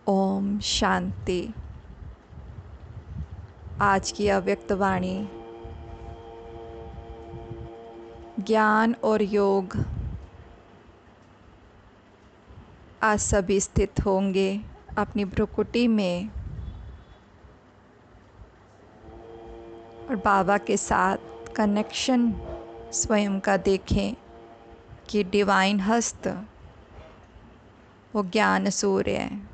ओम शांति। आज की अव्यक्त वाणी। ज्ञान और योग आज सभी स्थित होंगे अपनी भ्रुकुटी में और बाबा के साथ कनेक्शन स्वयं का देखें कि डिवाइन हस्त वो ज्ञान सूर्य है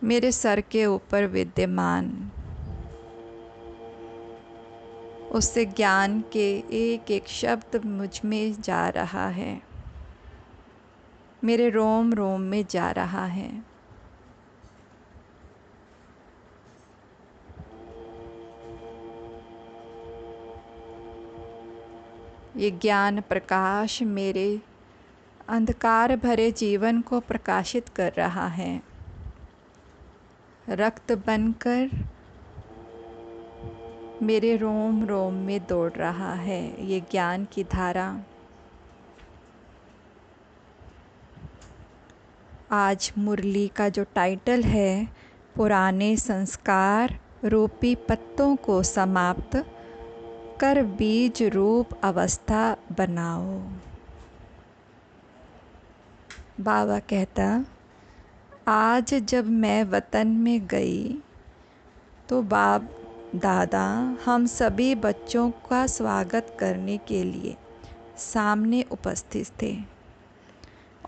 मेरे सर के ऊपर विद्यमान। उससे ज्ञान के एक एक शब्द मुझ में जा रहा है, मेरे रोम रोम में जा रहा है। ये ज्ञान प्रकाश मेरे अंधकार भरे जीवन को प्रकाशित कर रहा है। रक्त बनकर मेरे रोम रोम में दौड़ रहा है ये ज्ञान की धारा। आज मुरली का जो टाइटल है, पुराने संस्कार रूपी पत्तों को समाप्त कर बीज रूप अवस्था बनाओ। बाबा कहता, आज जब मैं वतन में गई तो बाप दादा हम सभी बच्चों का स्वागत करने के लिए सामने उपस्थित थे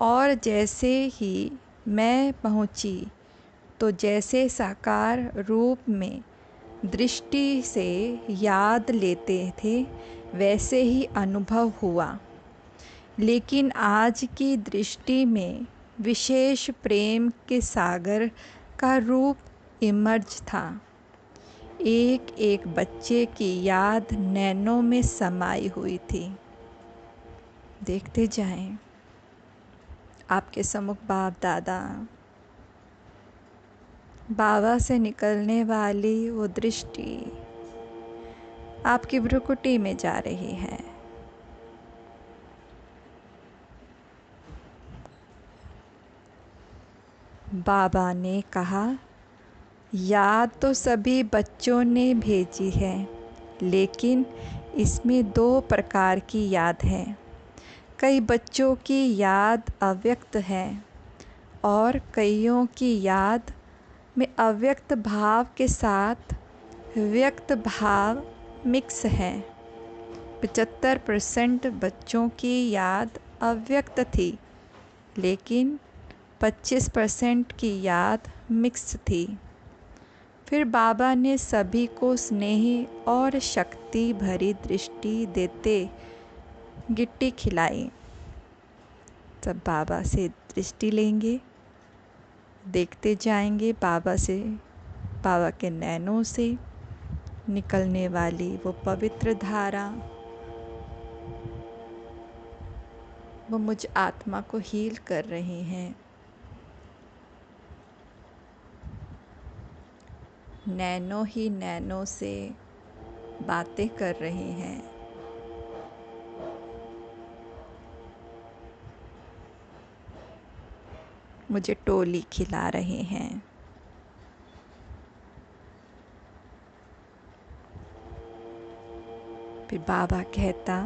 और जैसे ही मैं पहुंची तो जैसे साकार रूप में दृष्टि से याद लेते थे वैसे ही अनुभव हुआ। लेकिन आज की दृष्टि में विशेष प्रेम के सागर का रूप इमर्ज था। एक एक बच्चे की याद नैनों में समाई हुई थी। देखते जाएं, आपके सम्मुख बाप दादा, बाबा से निकलने वाली वो दृष्टि आपकी भ्रुकुटी में जा रही है। बाबा ने कहा, याद तो सभी बच्चों ने भेजी है, लेकिन इसमें 2 प्रकार की याद है। कई बच्चों की याद अव्यक्त है और कईयों की याद में अव्यक्त भाव के साथ व्यक्त भाव मिक्स है। 75% बच्चों की याद अव्यक्त थी, लेकिन 25% की याद मिक्स थी। फिर बाबा ने सभी को स्नेही और शक्ति भरी दृष्टि देते गिट्टी खिलाई। सब बाबा से दृष्टि लेंगे, देखते जाएंगे बाबा के नैनों से निकलने वाली वो पवित्र धारा, वो मुझ आत्मा को हील कर रही हैं। नैनो ही नैनो से बातें कर रही हैं। मुझे टोली खिला रहे हैं। फिर बाबा कहता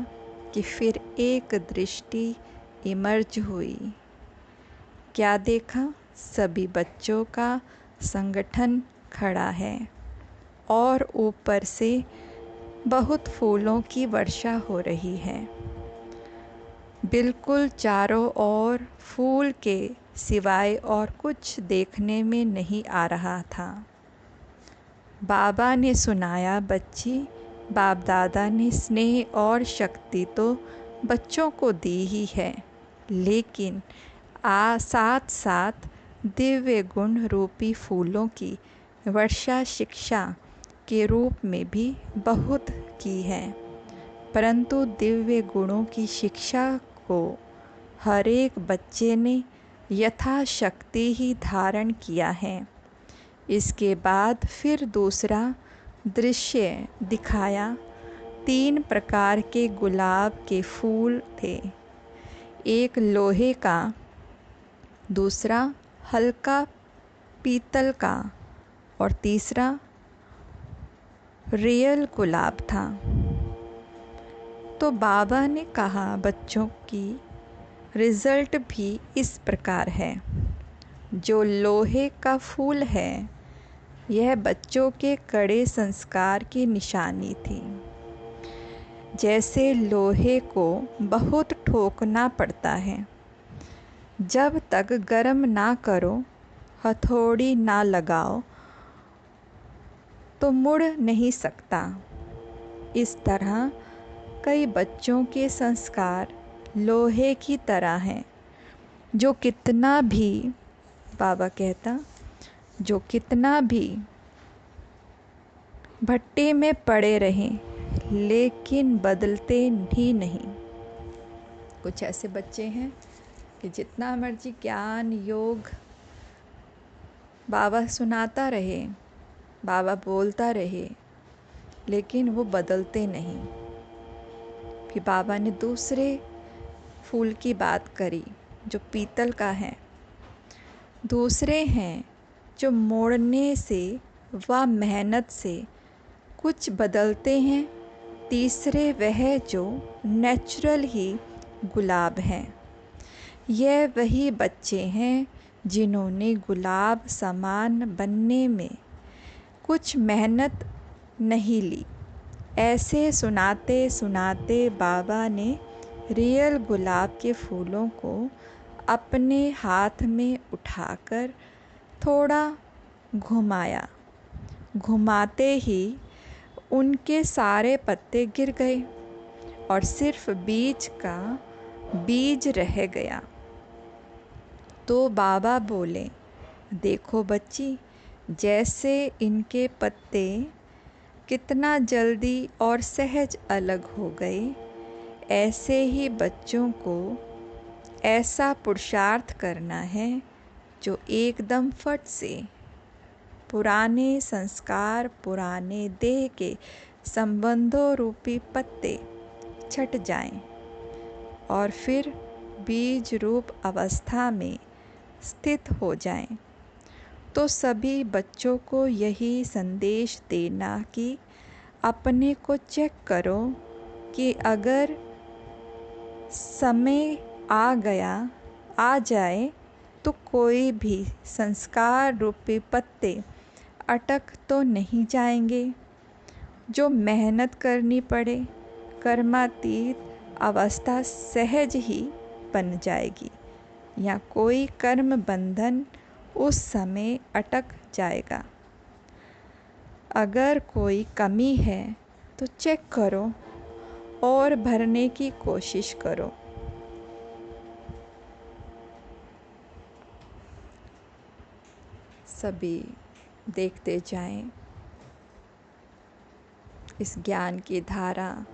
कि फिर एक दृष्टि इमर्ज हुई। क्या देखा? सभी बच्चों का संगठन खड़ा है और ऊपर से बहुत फूलों की वर्षा हो रही है। बिल्कुल चारों ओर फूल के सिवाय और कुछ देखने में नहीं आ रहा था। बाबा ने सुनाया, बच्ची, बाप दादा ने स्नेह और शक्ति तो बच्चों को दी ही है, लेकिन साथ साथ दिव्य गुण रूपी फूलों की वर्षा शिक्षा के रूप में भी बहुत की है। परंतु दिव्य गुणों की शिक्षा को हर एक बच्चे ने यथाशक्ति ही धारण किया है। इसके बाद फिर दूसरा दृश्य दिखाया। 3 प्रकार के गुलाब के फूल थे, एक लोहे का, दूसरा हल्का पीतल का और तीसरा रियल गुलाब था। तो बाबा ने कहा, बच्चों की रिज़ल्ट भी इस प्रकार है। जो लोहे का फूल है, यह बच्चों के कड़े संस्कार की निशानी थी। जैसे लोहे को बहुत ठोकना पड़ता है, जब तक गर्म ना करो, हथौड़ी ना लगाओ, तो मुड़ नहीं सकता। इस तरह कई बच्चों के संस्कार लोहे की तरह हैं, जो कितना भी, बाबा कहता, जो कितना भी भट्टे में पड़े रहें, लेकिन बदलते ही नहीं। कुछ ऐसे बच्चे हैं कि जितना मर्जी ज्ञान योग बाबा सुनाता रहे, बाबा बोलता रहे, लेकिन वो बदलते नहीं। फिर बाबा ने दूसरे फूल की बात करी, जो पीतल का है। दूसरे हैं जो मोड़ने से व मेहनत से कुछ बदलते हैं। तीसरे वह जो नेचुरल ही गुलाब हैं। यह वही बच्चे हैं जिन्होंने गुलाब समान बनने में कुछ मेहनत नहीं ली। ऐसे सुनाते सुनाते बाबा ने रियल गुलाब के फूलों को अपने हाथ में उठाकर थोड़ा घुमाया। घुमाते ही उनके सारे पत्ते गिर गए और सिर्फ बीज का बीज रह गया। तो बाबा बोले, देखो बच्ची, जैसे इनके पत्ते कितना जल्दी और सहज अलग हो गए, ऐसे ही बच्चों को ऐसा पुरुषार्थ करना है जो एकदम फट से पुराने संस्कार, पुराने देह के संबंधों रूपी पत्ते छट जाएं और फिर बीज रूप अवस्था में स्थित हो जाएं। तो सभी बच्चों को यही संदेश देना कि अपने को चेक करो कि अगर समय आ जाए तो कोई भी संस्कार रूपी पत्ते अटक तो नहीं जाएंगे। जो मेहनत करनी पड़े, कर्मातीत अवस्था सहज ही बन जाएगी, या कोई कर्म बंधन उस समय अटक जाएगा। अगर कोई कमी है तो चेक करो और भरने की कोशिश करो। सभी देखते जाएं इस ज्ञान की धारा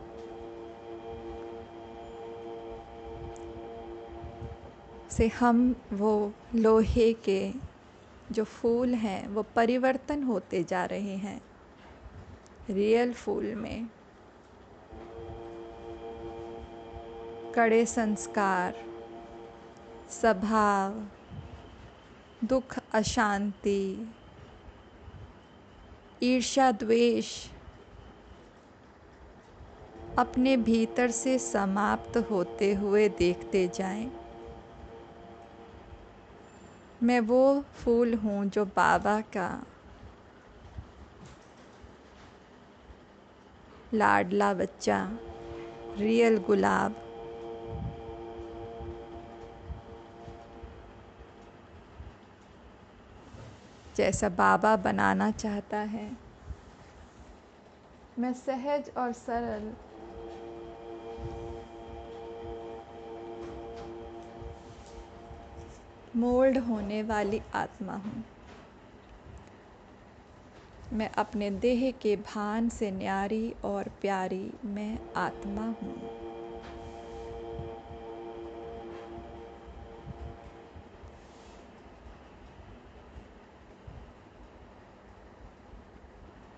से। हम वो लोहे के जो फूल हैं वो परिवर्तन होते जा रहे हैं रियल फूल में। कड़े संस्कार, स्वभाव, दुख, अशांति, ईर्ष्या, द्वेष अपने भीतर से समाप्त होते हुए देखते जाएं। मैं वो फूल हूँ जो बाबा का लाडला बच्चा, रियल गुलाब, जैसा बाबा बनाना चाहता है। मैं सहज और सरल मोल्ड होने वाली आत्मा हूँ। मैं अपने देह के भान से न्यारी और प्यारी मैं आत्मा हूँ।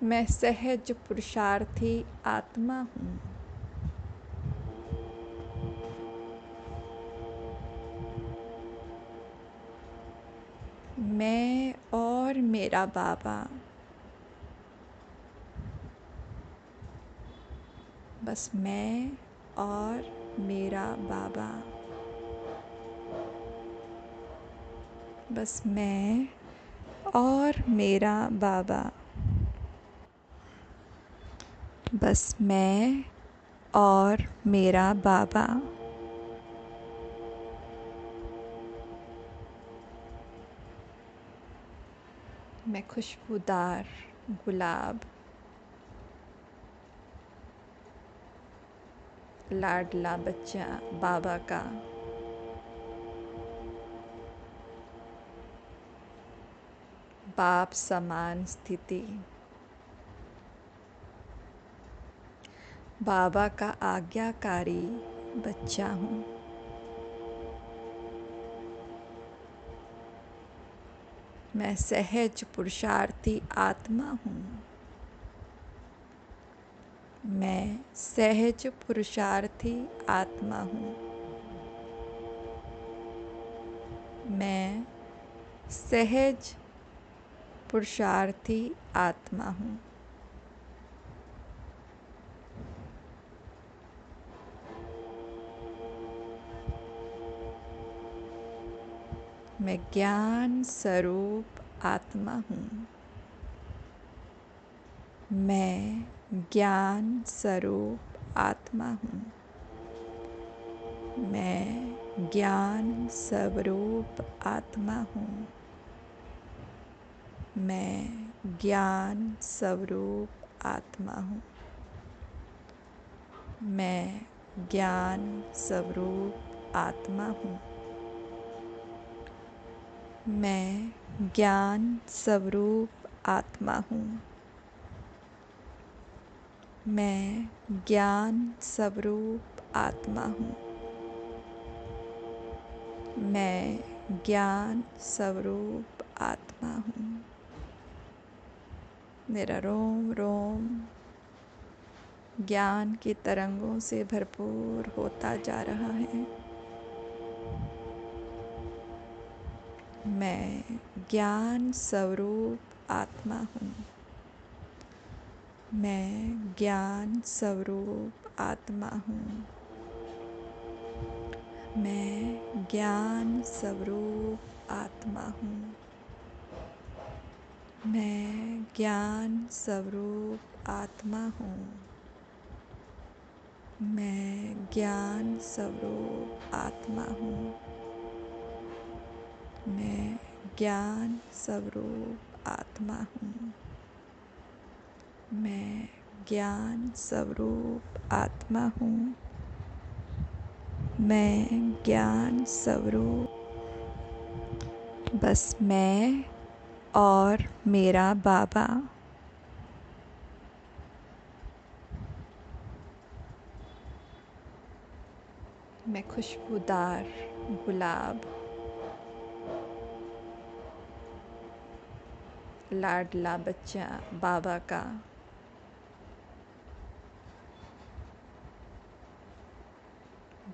मैं सहज पुरुषार्थी आत्मा हूँ। मैं और मेरा बाबा, बस मैं और मेरा बाबा, बस मैं और मेरा बाबा, बस मैं और मेरा बाबा। मैं खुशबूदार गुलाब, लाडला बच्चा बाबा का, बाप समान स्थिति, बाबा का आज्ञाकारी बच्चा हूँ। मैं सहज पुरुषार्थी आत्मा हूँ। मैं सहज पुरुषार्थी आत्मा हूँ। मैं सहज पुरुषार्थी आत्मा हूँ। मैं ज्ञान स्वरूप आत्मा हूँ। मैं ज्ञान स्वरूप आत्मा हूँ। मैं ज्ञान स्वरूप आत्मा हूँ। मैं ज्ञान स्वरूप आत्मा हूँ। मैं ज्ञान स्वरूप आत्मा हूँ। मैं ज्ञान स्वरूप आत्मा हूँ। मैं ज्ञान स्वरूप आत्मा हूँ। मैं ज्ञान स्वरूप आत्मा हूँ। मेरा रोम रोम ज्ञान की तरंगों से भरपूर होता जा रहा है। मैं ज्ञान स्वरूप आत्मा हूँ। मैं ज्ञान स्वरूप आत्मा हूँ। मैं ज्ञान स्वरूप आत्मा हूँ। मैं ज्ञान स्वरूप आत्मा हूँ। मैं ज्ञान स्वरूप आत्मा हूँ। मैं ज्ञान स्वरूप आत्मा हूँ। मैं ज्ञान स्वरूप आत्मा हूँ। मैं ज्ञान स्वरूप, बस मैं और मेरा बाबा, मैं खुशबूदार गुलाब, लाडला बच्चा बाबा का,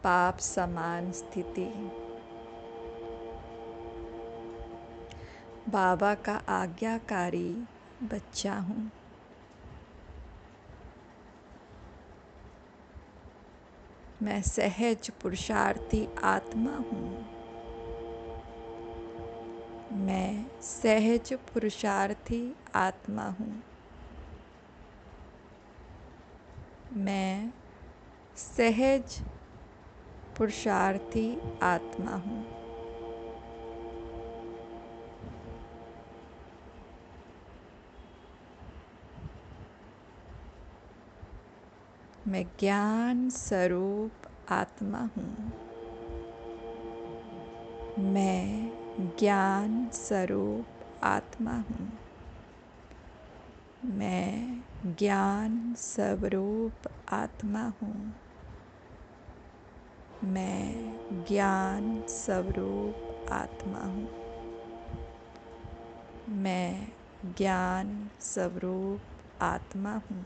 बाप समान स्थिति, बाबा का आज्ञाकारी बच्चा हूँ। मैं सहज पुरुषार्थी आत्मा हूँ। मैं सहज पुरुषार्थी आत्मा हूँ। मैं सहज पुरुषार्थी आत्मा हूँ। मैं ज्ञान स्वरूप आत्मा हूँ। मैं ज्ञान स्वरूप आत्मा हूँ। मैं ज्ञान स्वरूप आत्मा हूँ। मैं ज्ञान स्वरूप आत्मा हूँ। मैं ज्ञान स्वरूप आत्मा हूँ।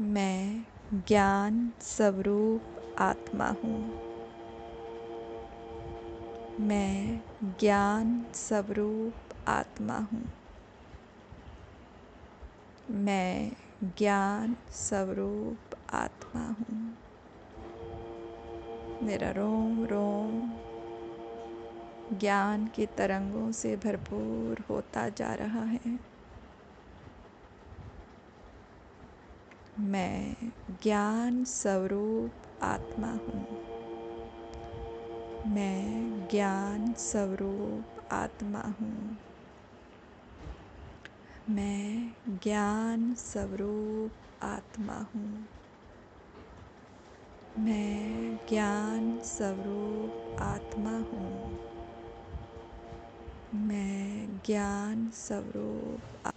मैं ज्ञान स्वरूप आत्मा हूँ। मैं ज्ञान स्वरूप आत्मा हूँ। मैं ज्ञान स्वरूप आत्मा हूँ। मेरा रोम रोम ज्ञान की तरंगों से भरपूर होता जा रहा है। मैं ज्ञान स्वरूप आत्मा हूँ। मैं ज्ञान स्वरूप आत्मा हूँ। मैं ज्ञान स्वरूप आत्मा हूँ। मैं ज्ञान स्वरूप आत्मा हूँ। मैं ज्ञान स्वरूप